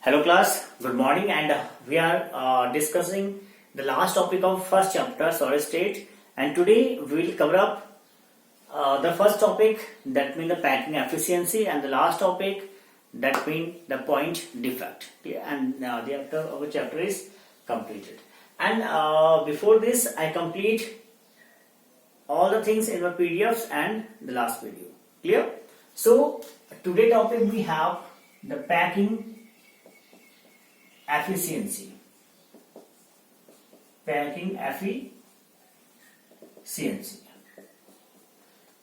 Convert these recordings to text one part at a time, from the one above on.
Hello class, good morning, and we are discussing the last topic of first chapter solid state, and today we will cover up the first topic, that means the packing efficiency, and the last topic, that means the point defect. Okay? And the after our chapter is completed. And before this I complete all the things in my PDFs and the last video. Clear? So today topic we have the packing efficiency. Packing efficiency.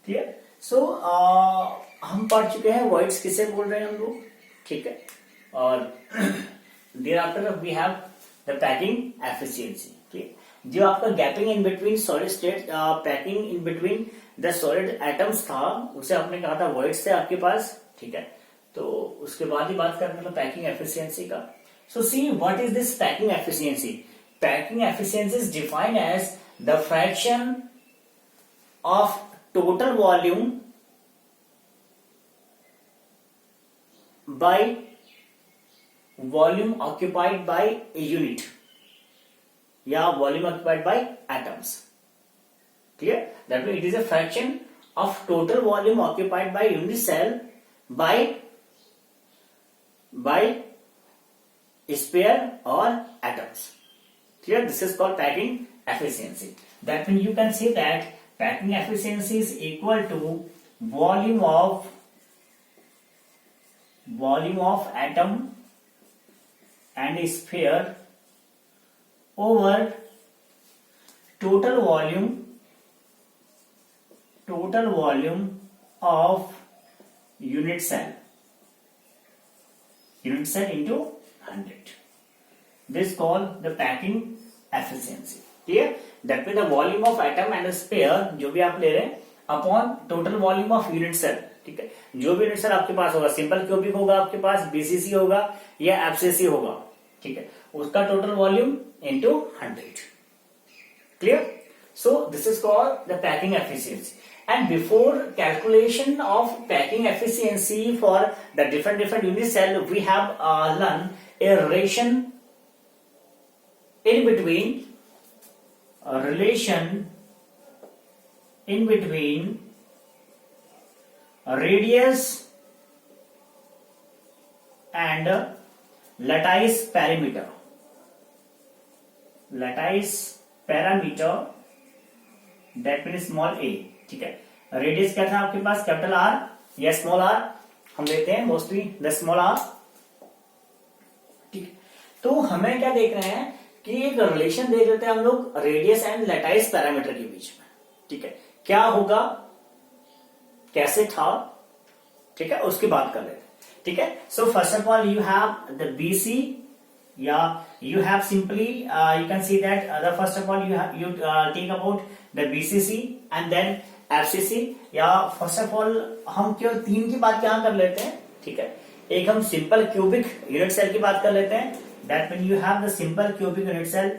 Clear? So हम पढ़ चुके हैं words किसे बोल रहे हैं हम लोग, ठीक है, और thereafter we have the packing efficiency. Clear? जो आपका gapping in between solid state, packing in between the solid atoms था, उसे आपने कहा था वर्ड्स थे आपके पास, ठीक है. तो उसके बाद ही बात करते हैं पैकिंग एफिशिएंसी का. So see, what is this packing efficiency? Packing efficiency is defined as the fraction of total volume by volume occupied by a unit या volume occupied by atoms. Clear? That means it is a fraction of total volume occupied by unit cell by sphere or atoms. Clear? This is called packing efficiency. That means you can say that packing efficiency is equal to volume of atom and sphere over total volume of unit cell into 100. This called the packing efficiency. Clear? That means the volume of atom and sphere जो भी आप ले रहे हैं upon total volume of unit cell. ठीक है, जो भी यूनिट सेल आपके पास होगा, सिंपल क्यूबिक होगा आपके पास, बीसीसी होगा या एफसीसी होगा, ठीक है, उसका total volume into 100. Clear? So this is called the packing efficiency. And before calculation of packing efficiency for the different unit cell, we have learned a relation in between radius and lattice parameter. That means small a. ठीक है, radius क्या था आपके पास, capital R या small are, हम लेते हैं mostly the small are. ठीक है, तो हमें क्या देख रहे हैं कि एक रिलेशन देख लेते हैं हम लोग रेडियस एंड लैटाइस पैरामीटर के बीच में. ठीक है, क्या होगा, कैसे था, ठीक है, उसकी बात कर लेते हैं. ठीक है, so first of all you have the BC या you have simply you can see that first of all you think about the BCC and then FCC. या फर्स्ट ऑफ ऑल हम केवल तीन की बात यहाँ कर लेते हैं. ठीक है, एक हम सिंपल क्यूबिक यूनिट सेल की बात कर लेते हैं. That mean you have the simple cubic unit cell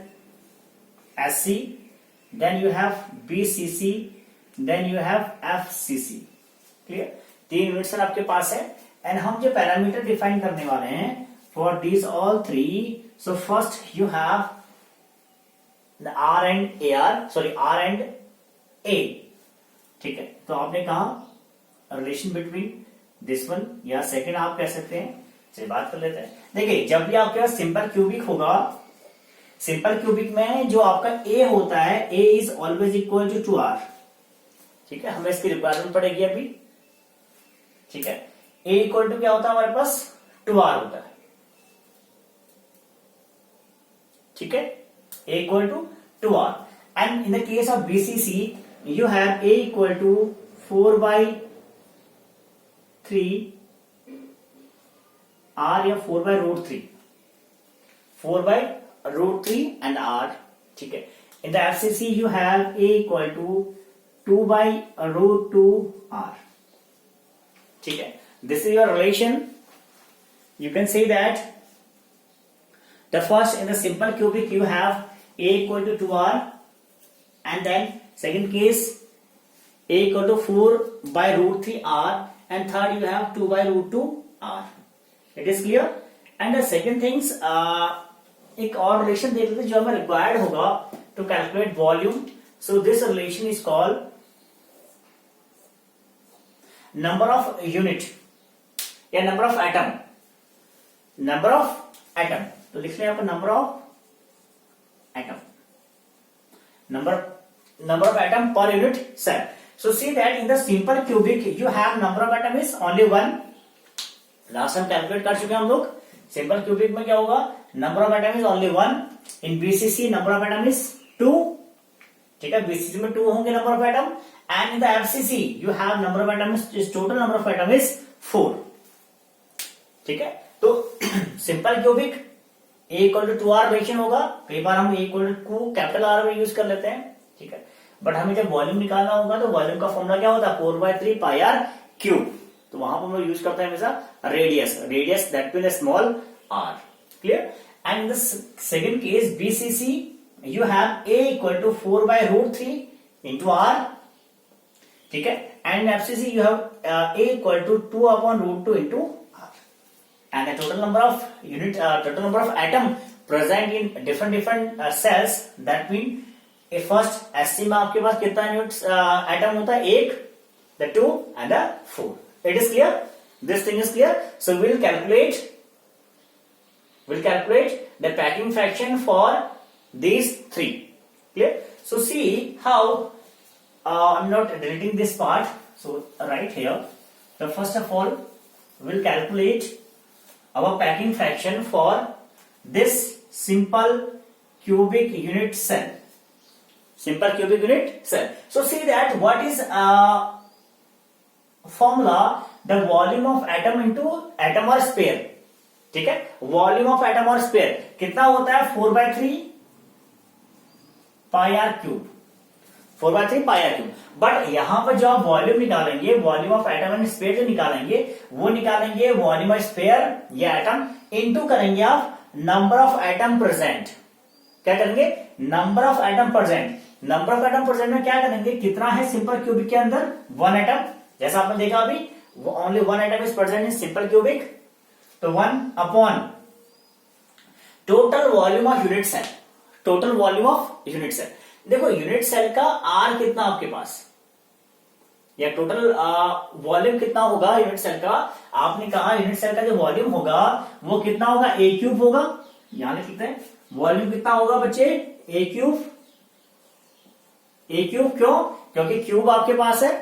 SC, then you have BCC, then you have FCC. Clear? तीन यूनिट सेल आपके पास है, एंड हम जो पैरामीटर डिफाइन करने वाले हैं for these all three. So first you have the R and A. ठीक है, तो आपने कहा रिलेशन बिटवीन दिस वन या सेकंड आप कह सकते हैं. चलिए बात कर लेते हैं. देखिए, जब भी आपके पास सिंपल क्यूबिक होगा, सिंपल क्यूबिक में जो आपका A होता है, A is always equal to 2R. ठीक है, हमें इसकी रिक्वायरमेंट पड़ेगी अभी. ठीक है, A इक्वल टू क्या होता है हमारे पास, 2R होता है. ठीक है, A equal to 2R. And in the case of BCC, you have A equal to 4/3 R या 4/√3, 4/√3 and R. ठीक है, in the FCC you have A equal to 2/√2 R. ठीक है, this is your relation. You can say that the first in the simple cubic you have A equal to 2R, and then second case A equal to 4/√3R, and third you have 2/√2R. It is clear? And the second things, एक और relation देख लेते जो हमें required होगा to calculate volume. So this relation is called number of unit या number of atom. Number of atom, तो लिख लें आपको number of atom, number of atom per unit cell. So see that in the simple cubic you have number of atom is only one. Last time calculate कर चुके हैं हम लोग. Simple cubic में क्या होगा, number of atom is only one. In BCC number of atom is 2. ठीक है, बीसीसी में 2 होंगे number of atom. And in the FCC you have number of atom is total number of atom is 4. ठीक है, तो simple cubic A equal to 2R relation होगा. कई बार हम A equal to capital R में यूज कर लेते हैं. ठीक है, बट हमें जब वॉल्यूम निकालना होगा तो वॉल्यूम का फॉर्मूला क्या होता है, 4/3 पाई आर क्यूब. तो वहां पर हम लोग यूज करते हैं हमेशा radius that mean small R. Clear. And in the second case BCC you have A equal to 4/√3 into R. ठीक है, and FCC you have A equal to 2/√2 into R. And the total number of unit, total number of atom present in different cells. That mean first SC में आपके पास कितना unit atom होता है, 1, the 2 and the 4. It is clear. This thing is clear. So we'll calculate the packing fraction for these 3. Clear. So see how I'm not deleting this part. So right here. So first of all, we'll calculate our packing fraction for this simple cubic unit cell. Simple cubic unit cell. So see that what is formula, the volume of atom into atom or sphere. ठीक है, volume of atom और sphere कितना होता है, 4/3 pi are cube. 4/3 pi are cube. But यहां पर जो आप वॉल्यूम निकालेंगे, volume of atom and sphere जो निकालेंगे, वो निकालेंगे वॉल्यूम ऑफ स्पेयर या एटम इनटू करेंगे आप नंबर ऑफ एटम प्रेजेंट. क्या करेंगे, number of atom present. Number of atom present में क्या करेंगे, कितना है सिंपल क्यूबिक के अंदर, 1 एटम. जैसा आपने देखा अभी, only 1 atom is present in simple cubic. तो 1 upon total volume of unit cell. Total volume of unit cell. देखो यूनिट सेल का आर कितना आपके पास, या टोटल वॉल्यूम कितना होगा यूनिट सेल का. आपने कहा यूनिट सेल का जो वॉल्यूम होगा वो कितना होगा, A क्यूब होगा. यहां लिखते हैं वॉल्यूम कितना होगा बच्चे, A क्यूब. A क्यूब क्यों, क्योंकि क्यूब आपके पास है.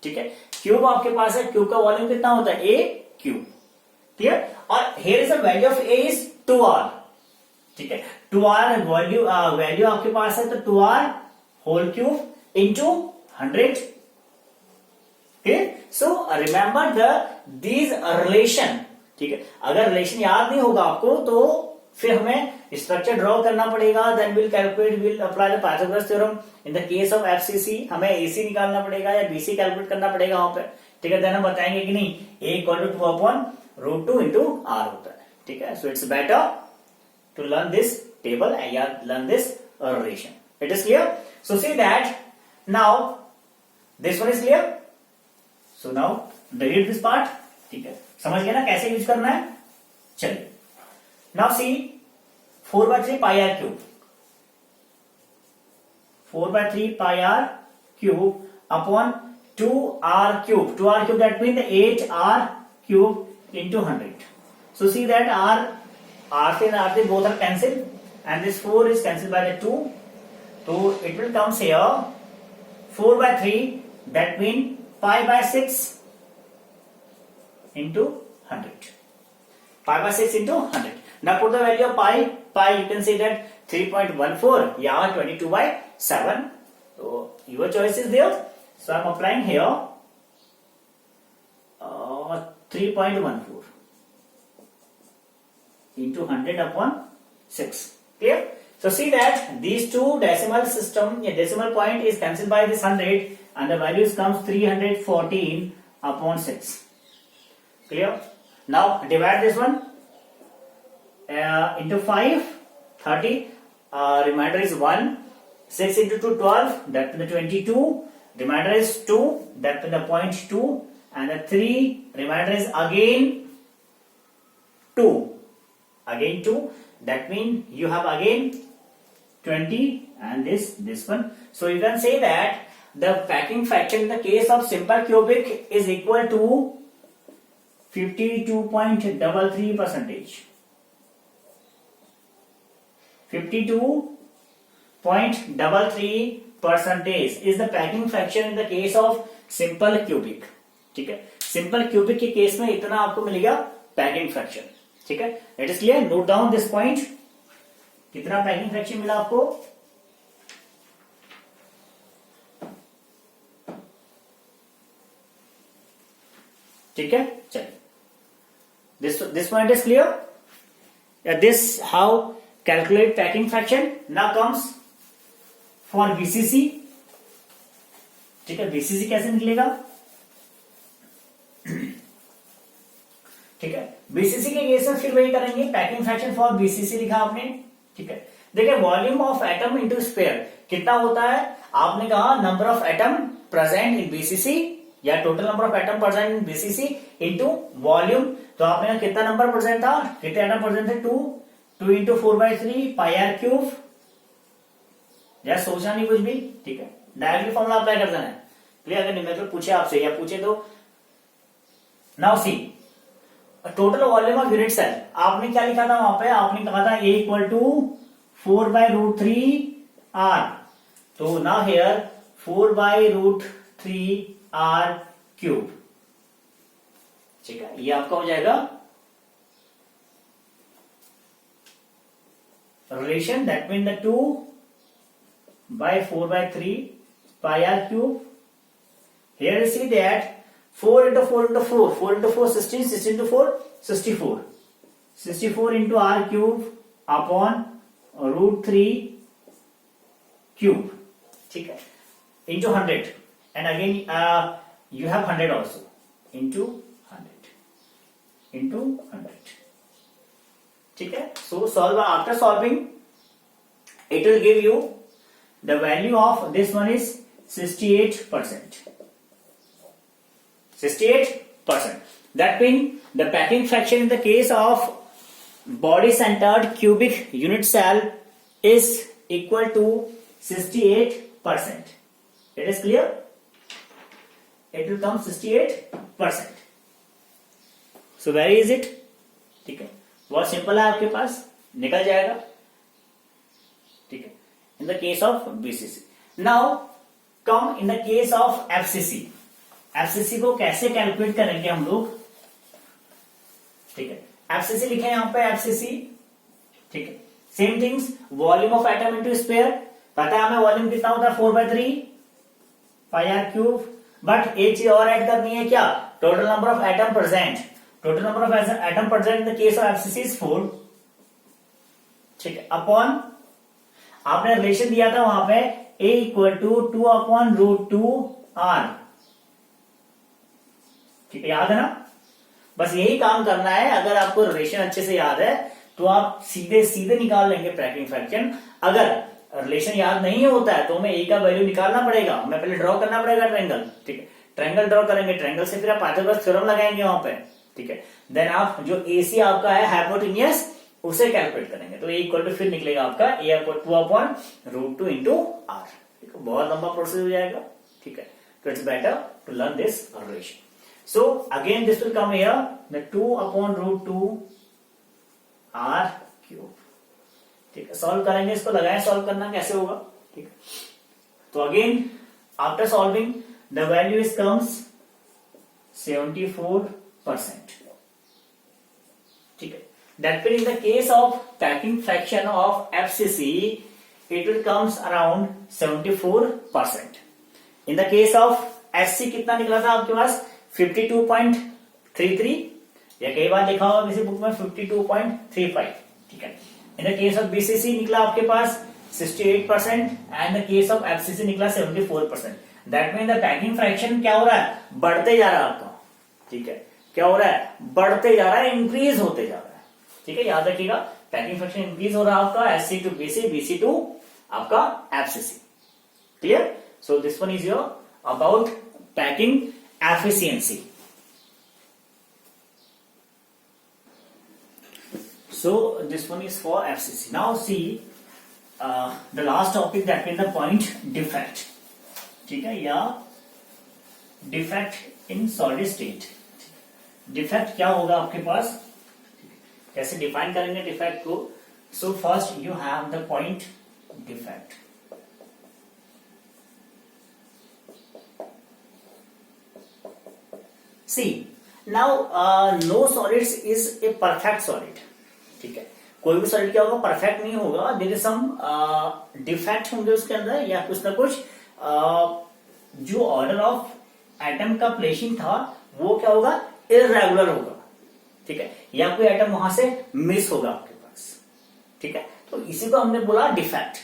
ठीक है, क्यूब आपके पास है, क्यूब का वॉल्यूम कितना होता है, A क्यूब. क्लियर. और here is the value of A is 2R. ठीक है, 2R वैल्यू आपके पास है, तो 2R whole cube into 100. So remember these relation. ठीक है, अगर रिलेशन याद नहीं होगा आपको तो फिर हमें स्ट्रक्चर ड्रॉ करना पड़ेगा. Then will calculate, will apply the Pythagoras theorem. In the case of FCC हमें एसी निकालना पड़ेगा या बीसी कैलकुलेट करना पड़ेगा वहां पे. ठीक है, देन हम बताएंगे कि नहीं, A equal to 2/√2 into R होता है. ठीक है, so it's better to learn this table and learn this relation. It is clear. So see that now this one is clear. So now delete this part. ठीक है, समझ गए ना कैसे यूज करना है. चलिए, now see 4/3 pi r cube. 4/3 pi r cube upon 2r cube. 2r cube that means 8r cube into 100. So see that R and R both are cancelled and this 4 is cancelled by the 2. So it will comes here 4/3, that means pi/6 into 100. Pi/6 into 100. Now put the value of pi you can say that 3.14 या 22/7. So your choice is there. So I am applying here 3.14 into 100 upon 6. Clear. So see that these two decimal system, decimal point is cancelled by this 100 and the values comes 314 upon 6. Clear. Now divide this one into 5, 30. Remainder is 1. 6 into 2, 12. That is the 22. Remainder is 2. That is the 0.2. And the 3 remainder is again 2. again 2, that means you have again 20 and this one. So you can say that the packing fraction in the case of simple cubic is equal to 52.33%. 52.33% is the packing fraction in the case of simple cubic. ठीक है, simple cubic के case में इतना आपको मिलेगा packing fraction. ठीक है, it is clear. Note down this point. कितना पैकिंग फ्रैक्शन मिला आपको? ठीक है, चलिए. This point is clear. This how calculate packing fraction. Now comes for BCC. ठीक है, बीसीसी कैसे निकलेगा? ठीक है, बीसीसी के केस में फिर वही करेंगे. पैकिंग फ्रैक्शन फॉर बीसीसी लिखा आपने. ठीक है, देखिए volume of atom into sphere कितना होता है? आपने कहा number of atom present in BCC या total number of atom present in BCC into volume. तो आपने कहा कितना नंबर प्रेजेंट था, कितने एटम प्रेजेंट थे? 2 इंटू 4/3 पाई आर क्यूब. जैसे सोचना नहीं कुछ भी. ठीक है, डायरेक्टली फॉर्मूला अप्लाई कर देना है. क्लियर? अगर न्यूमेरिकल पूछे आपसे या पूछे तो now see total volume of unit cell. आपने क्या लिखा था वहां पे? आपने कहा था A इक्वल टू 4/√3R. तो नाउ हियर 4/√3R क्यूब. ठीक है, ये आपका हो जाएगा relation. That mean the 2/4/3 pi are cube. Here you see that 4 into 4 into 4, 4 into 4 16, 16 into 4 64, 64 into r cube upon √3 cube. ठीक है, into 100 and again you have 100 also into 100. ठीक है, so solve. After solving it will give you the value of this one is 68%. 68%. That means the packing fraction in the case of body centered cubic unit cell is equal to 68%. It is clear? It will come 68%. So where is it? ठीक है, बहुत simple है, आपके पास निकल जाएगा. ठीक है, in the case of BCC. Now come in the case of FCC. FCC को कैसे कैलकुलेट करेंगे हम लोग? ठीक है, एफसीसी लिखे यहां पे एफसीसी. ठीक है, same things. Volume of atom into sphere. पता है हमें वॉल्यूम कितना होता है? 4/3 पाई आर क्यूब. बट एक चीज और ऐड करनी है. क्या? Total number of atom present. Total number of atom present in the case of FCC is 4. ठीक है, अपॉन आपने रिलेशन दिया था वहां पे A इक्वल टू 2/√2R. ठीक है, याद है ना? बस यही काम करना है. अगर आपको रिलेशन अच्छे से याद है तो आप सीधे सीधे निकाल लेंगे पैकिंग फ्रैक्शन. अगर रिलेशन याद नहीं होता है तो हमें ए का वैल्यू निकालना पड़ेगा. हमें पहले ड्रॉ करना पड़ेगा ट्रायंगल. ठीक है, ट्रायंगल ड्रॉ करेंगे. ट्रायंगल से फिर आप पाइथागोरस थ्योरम लगाएंगे वहां पे. ठीक है, देन आप जो एसी आपका है हाइपोटेन्यूस उसे कैलकुलेट करेंगे. तो ए इक्वल टू फिर निकलेगा आपका A इक्वल 2/√2 इंटू R. ठीक है, बहुत लंबा प्रोसेस हो जाएगा. ठीक है, तो it's better to learn this relation. So again this will come here, the 2/√2 R cube. ठीक है, सॉल्व करेंगे इसको. लगाएं सॉल्व करना कैसे होगा. ठीक है, तो again after solving the value is comes 74%. ठीक है, that mean in the case of packing fraction of FCC it will comes around 74%. in the case of SC कितना निकला था आपके पास? 52.33 या कई बार लिखा होगा किसी बुक में 52.35. ठीक है, इन द केस ऑफ बीसीसी निकला आपके पास 68% and the case of FCC निकला 74%. That mean the packing fraction क्या हो रहा है? बढ़ते जा रहा है आपका. ठीक है, क्या हो रहा है? बढ़ते जा रहा है, इंक्रीज होते जा रहा है. ठीक है, याद रखिएगा पैकिंग फ्रैक्शन इंक्रीज हो रहा है आपका. SC to BC, BC to आपका FCC. Clear? So this one is your about packing efficiency. So this one is for FCC. Now see the last topic, that means the point defect. ठीक है, या defect in solid state. Defect क्या होगा आपके पास, कैसे define करेंगे defect को. So first you have the point defect. See now no solids is a perfect solid. ठीक है, कोई भी सॉलिड क्या होगा, परफेक्ट नहीं होगा. देयर इज सम डिफेक्ट होंगे उसके अंदर, या कुछ ना कुछ जो ऑर्डर ऑफ एटम का प्लेसिंग था वो क्या होगा, इररेगुलर होगा. ठीक है, या कोई एटम वहां से मिस होगा आपके पास. ठीक है, तो इसी को हमने बोला डिफेक्ट.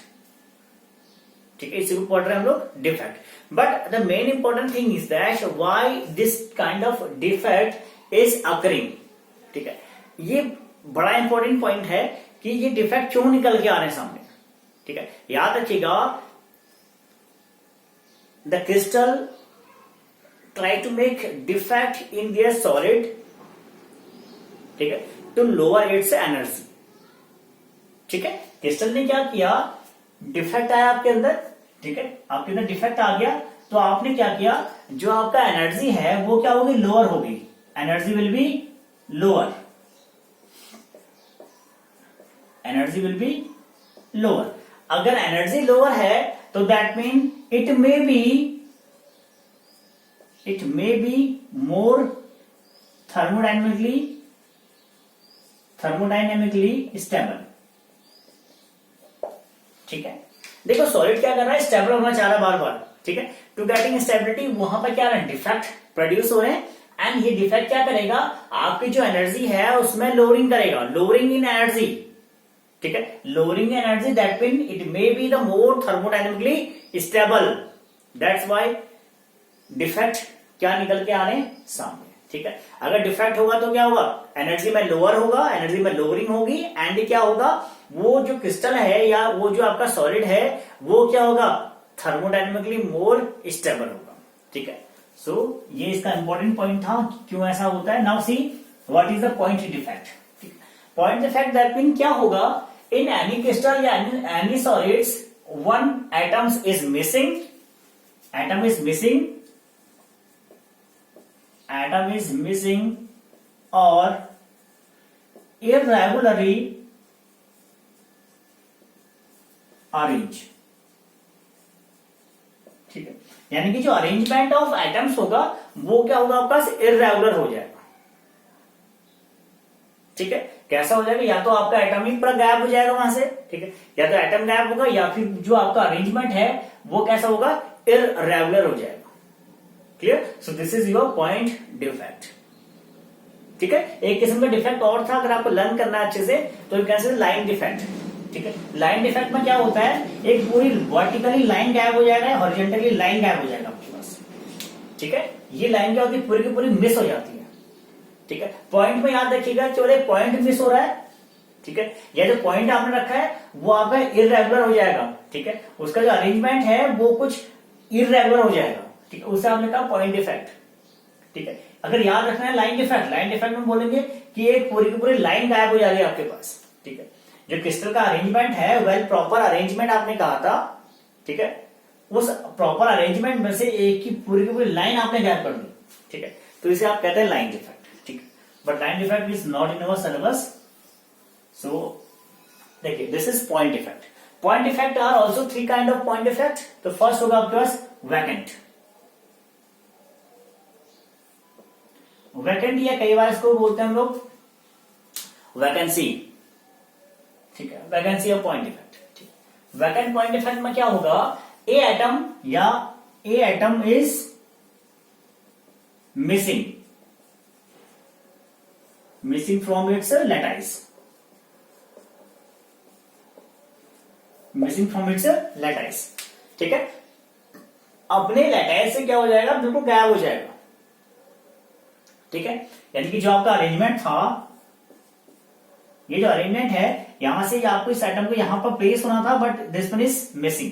ठीक है, इसी को पढ़ रहे हैं हम लोग defect. But the main important thing is that why this kind of defect is occurring. ठीक है, ये बड़ा इंपॉर्टेंट पॉइंट है कि ये डिफेक्ट क्यों निकल के आ रहे हैं सामने. ठीक है, याद रखिएगा, the crystal try to make defect in their solid. ठीक है, टू लोअर इट्स एनर्जी. ठीक है, क्रिस्टल ने क्या किया, डिफेक्ट आया आपके अंदर. ठीक है, आपके अंदर डिफेक्ट आ गया, तो आपने क्या किया, जो आपका एनर्जी है वो क्या होगी, लोअर होगी. Energy will be lower. Energy will be lower. अगर एनर्जी लोअर है तो that mean it may be more thermodynamically stable. ठीक है, देखो सॉलिड क्या कर रहा है, स्टेबल होना चाह रहा है बार बार. ठीक है, टू गेटिंग स्टेबिलिटी वहां पर क्या है, डिफेक्ट प्रोड्यूस हो रहे हैं. एंड ये डिफेक्ट क्या करेगा, आपकी जो एनर्जी है उसमें लोअरिंग करेगा, लोअरिंग इन एनर्जी. ठीक है, lowering energy, that mean it may be the more thermodynamically stable. That's why defect क्या निकल के आ रहे हैं सामने. ठीक है, अगर डिफेक्ट होगा तो क्या होगा, एनर्जी में लोअर होगा, एनर्जी में लोअरिंग होगी. एंड क्या होगा, वो जो क्रिस्टल है या वो जो आपका सॉलिड है वो क्या होगा, थर्मोडायनेमिकली मोर स्टेबल होगा. ठीक है, सो ये इसका इंपॉर्टेंट पॉइंट था, क्यों ऐसा होता है. Now see what is the point defect. Point defect that mean क्या होगा, इन एनी क्रिस्टल या any solids one atoms is missing. Atom is missing or irregularly arranged. ठीक है, यानी कि जो अरेंजमेंट ऑफ एटम्स होगा वो क्या होगा, आपका इररेगुलर हो जाएगा. ठीक है, कैसा हो जाएगा, या तो आपका एटम ही पूरा गायब हो जाएगा वहां से. ठीक है, या तो एटम गायब होगा, या फिर जो आपका अरेंजमेंट है वो कैसा होगा, इररेगुलर हो जाएगा. Clear. So this is your point defect. ठीक है, एक किस्म का डिफेक्ट और था, अगर आपको लर्न करना है अच्छे से तो you can say line defect. ठीक है, लाइन डिफेक्ट में क्या होता है, एक पूरी वर्टिकली लाइन गायब हो जाएगा, हॉरिजॉन्टली लाइन गायब हो जाएगा आपके पास. ठीक है, ये लाइन क्या होती है, पूरी की पूरी मिस हो जाती है. ठीक है, पॉइंट में याद रखिएगा, केवल एक पॉइंट मिस हो रहा है. ठीक है, या जो पॉइंट आपने रखा है वो आपका इररेगुलर हो जाएगा. ठीक है, उसका जो अरेंजमेंट है वो कुछ इररेगुलर हो जाएगा. ठीक है, उसे आपने कहा पॉइंट डिफेक्ट. ठीक है, अगर याद रखना है लाइन डिफेक्ट में बोलेंगे कि एक पूरी की पूरी लाइन गायब हो जाएगी आपके पास. ठीक है, जो क्रिस्टल का अरेंजमेंट है, वेल प्रॉपर अरेंजमेंट आपने कहा था. ठीक है, उस प्रॉपर अरेंजमेंट में से एक की पूरी लाइन आपने गायब कर दी. ठीक है, तो इसे आप कहते हैं लाइन डिफेक्ट. ठीक है, but line defect is not in our syllabus. So देखिए, this is point defect. Point defect are also 3 kind of point defect. तो फर्स्ट होगा आपके पास वैकेंट. वैकेंट या कई बार इसको बोलते हैं हम लोग वैकेंसी. ठीक है, vacancy of point defect. Vacant point defect में क्या होगा, a atom is missing from its lattice. ठीक है, अपने लैटिस से क्या हो जाएगा, बिल्कुल गायब हो जाएगा. ठीक है, यानी कि जो आपका अरेंजमेंट था, ये जो अरेंजमेंट है, यहां से आपको इस एटम को यहां पर प्लेस होना था, but this one is missing.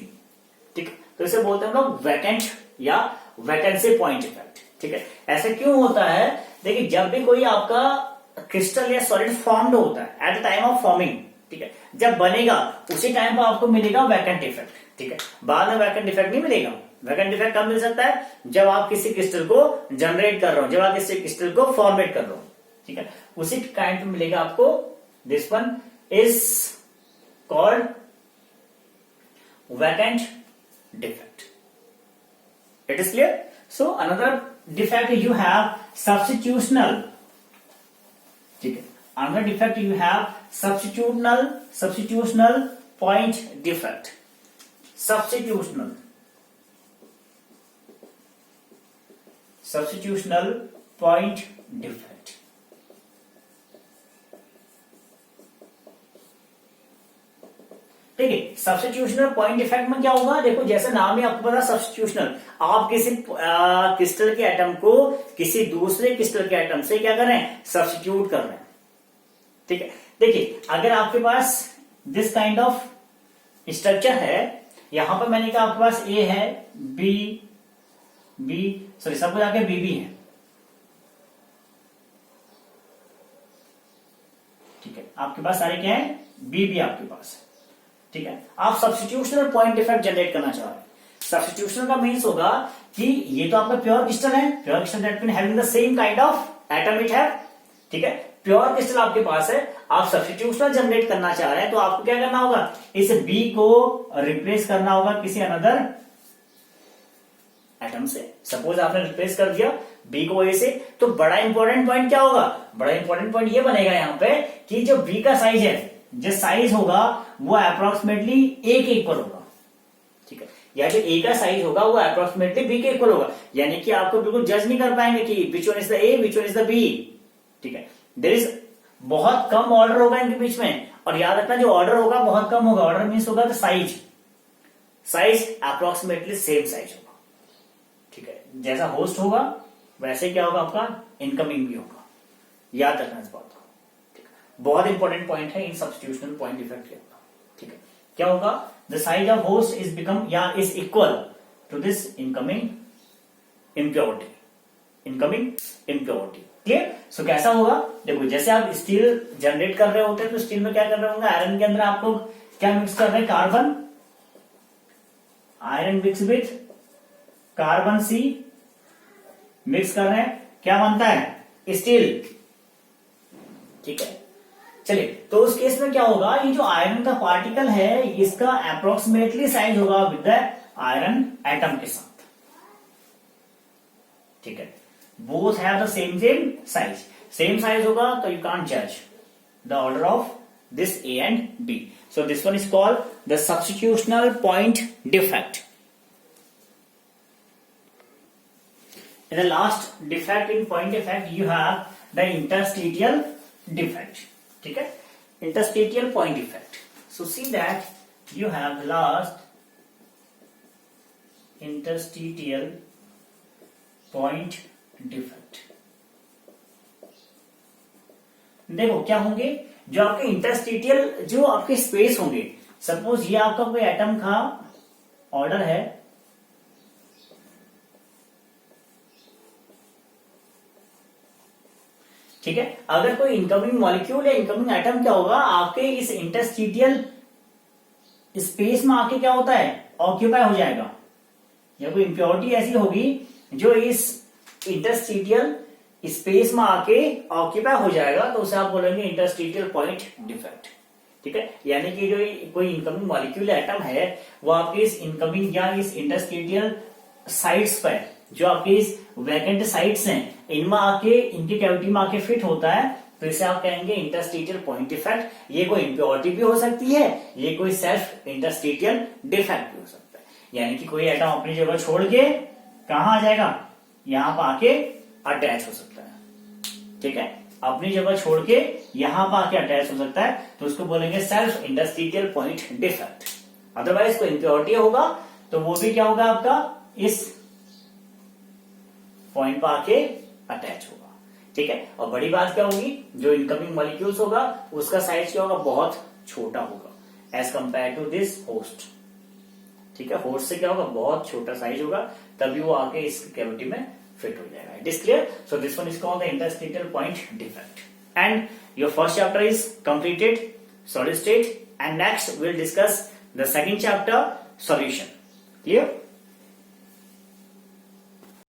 ठीक है, तो इसे बोलते हैं हम लोग वैकेंट या वैकेंसी पॉइंट इफेक्ट. ठीक है, ऐसा क्यों होता है, देखिए जब भी कोई आपका क्रिस्टल या सॉलिड फॉर्म्ड होता है at the time of forming, ठीक है, जब बनेगा उसी टाइम पर आपको मिलेगा वैकेंट इफेक्ट, ठीक है, बाद में वैकेंट इफेक्ट नहीं मिलेगा। वैकेंट इफेक्ट कब मिल सकता है? जब आप किसी क्रिस्टल को जनरेट कर रहे हो, जब आप किसी क्रिस्टल को फॉर्मेट कर रहे हो, ठीक है, उसी टाइम पे मिलेगा आपको। This one is called vacant defect. It is clear? So another defect you have substitutional, ठीक है, another defect you have substitutional point defect. Substitutional point defect. ठीक है, सब्स्टिट्यूशनल पॉइंट डिफेक्ट में क्या होगा? देखो जैसे नाम ही आपको पता, सब्स्टिट्यूशनल, आप किसी क्रिस्टल के एटम को किसी दूसरे क्रिस्टल के एटम से क्या कर रहे हैं? सब्स्टिट्यूट कर रहे हैं, ठीक है। देखिए अगर आपके पास दिस काइंड ऑफ स्ट्रक्चर है, यहां पर मैंने कहा आपके पास ए है, बी सॉरी सब कुछ आगे बी है, ठीक है, आपके पास सारे क्या है? बी आपके पास, ठीक है। आप सब्स्टिट्यूशनल पॉइंट डिफेक्ट जनरेट करना चाह रहे हैं। सब्स्टिट्यूशनल का मीन्स होगा कि ये तो आपका प्योर क्रिस्टल है, pure crystal that mean having the same kind of atom it have, ठीक है, प्योर क्रिस्टल आपके पास है, आप सब्स्टिट्यूशनल जनरेट करना चाह रहे हैं, तो आपको क्या करना होगा? इस बी को रिप्लेस करना होगा किसी अनदर एटम से। सपोज आपने रिप्लेस कर दिया बी को ए से, तो बड़ा इंपॉर्टेंट पॉइंट क्या होगा? बड़ा इंपॉर्टेंट पॉइंट ये बनेगा यहां पे कि जो बी का साइज है, जो साइज होगा वो अप्रोक्सीमेटली ए के इक्वल होगा, ठीक है, या जो ए का साइज होगा वो अप्रोक्सीमेटली बी के इक्वल होगा। यानी कि आपको बिल्कुल जज नहीं कर पाएंगे कि which one is the A, which one is the B, ठीक है। देयर इज बहुत कम ऑर्डर होगा इनके बीच में, और याद रखना जो ऑर्डर होगा बहुत कम होगा। ऑर्डर मीन्स होगा तो साइज अप्रोक्सीमेटली सेम साइज होगा, ठीक है। जैसा होस्ट होगा वैसे क्या होगा? आपका इनकमिंग भी होगा। याद रखना इस बात को, ठीक है, बहुत इंपॉर्टेंट पॉइंट है इन सब्स्टिट्यूशनल पॉइंट डिफेक्ट के होगा, ठीक है। क्या होगा? The size of host is become or is equal to this incoming impurity, clear? So कैसा होगा? देखो जैसे आप स्टील जनरेट कर रहे होते हैं, तो स्टील में क्या कर रहे होंगे? आयरन के अंदर आप लोग क्या मिक्स कर रहे हैं? Carbon, iron mix with carbon C mix कर रहे हैं, क्या बनता है? स्टील, ठीक है। चलिए, तो उस केस में क्या होगा? ये जो आयरन का पार्टिकल है इसका अप्रोक्सीमेटली साइज होगा विद द आयरन एटम के साथ, ठीक है। Both have the same size होगा, तो यू कांट जज the order of this A and B. So this one is called the substitutional point defect. In the last defect in point defect, you have the interstitial defect. ठीक है, interstitial point defect. So see that you have the last interstitial point defect. देखो क्या होंगे? जो आपके इंटरस्टिटियल जो आपके space होंगे, सपोज ये आपका कोई एटम का ऑर्डर है, ठीक है। अगर कोई इनकमिंग मॉलिक्यूल या इनकमिंग एटम क्या होगा? आपके इस इंटरस्टिटियल स्पेस में आके क्या होता है? ऑक्यूपाई हो जाएगा, या कोई इंप्योरिटी ऐसी होगी जो इस इंटरस्टिटियल स्पेस में आके ऑक्यूपाई हो जाएगा, तो उसे आप बोलेंगे इंटरस्टिटियल पॉइंट डिफेक्ट, ठीक है। यानी कि जो कोई इनकमिंग मॉलिक्यूल या एटम है वो आपके इस इनकमिंग या इस इंटरस्टिटियल साइट्स पर, जो आपके इस वैकेंट साइट्स हैं, इनमें आके इनकी कैविटी में आके फिट होता है, तो इसे आप कहेंगे इंटरस्टिटियल पॉइंट डिफेक्ट। ये कोई इंप्योरिटी भी हो सकती है, ये कोई सेल्फ इंटरस्टिटियल डिफेक्ट भी हो सकता है। यानी कि कोई एटम अपनी जगह छोड़ के कहां आ जाएगा? यहां पर आके अटैच हो सकता है, ठीक है, अपनी जगह छोड़ के यहां पर आके अटैच हो सकता है, तो उसको बोलेंगे सेल्फ इंटरस्टिटियल पॉइंट डिफेक्ट। अदरवाइज कोई इंप्योरिटी होगा तो वो भी क्या होगा? आपका इस पॉइंट पर आके अटैच होगा, ठीक है। और बड़ी बात क्या होगी? जो इनकमिंग मॉलिक्यूल्स होगा उसका साइज क्या होगा? बहुत छोटा होगा as compare to this host, ठीक है। होस्ट से क्या होगा? बहुत छोटा साइज होगा, तभी वो आके इस कैविटी में फिट हो जाएगा। It is clear? So this one is called the interstitial point defect. and your first chapter is completed, solid state, and next we'll discuss the second chapter, solution. Clear?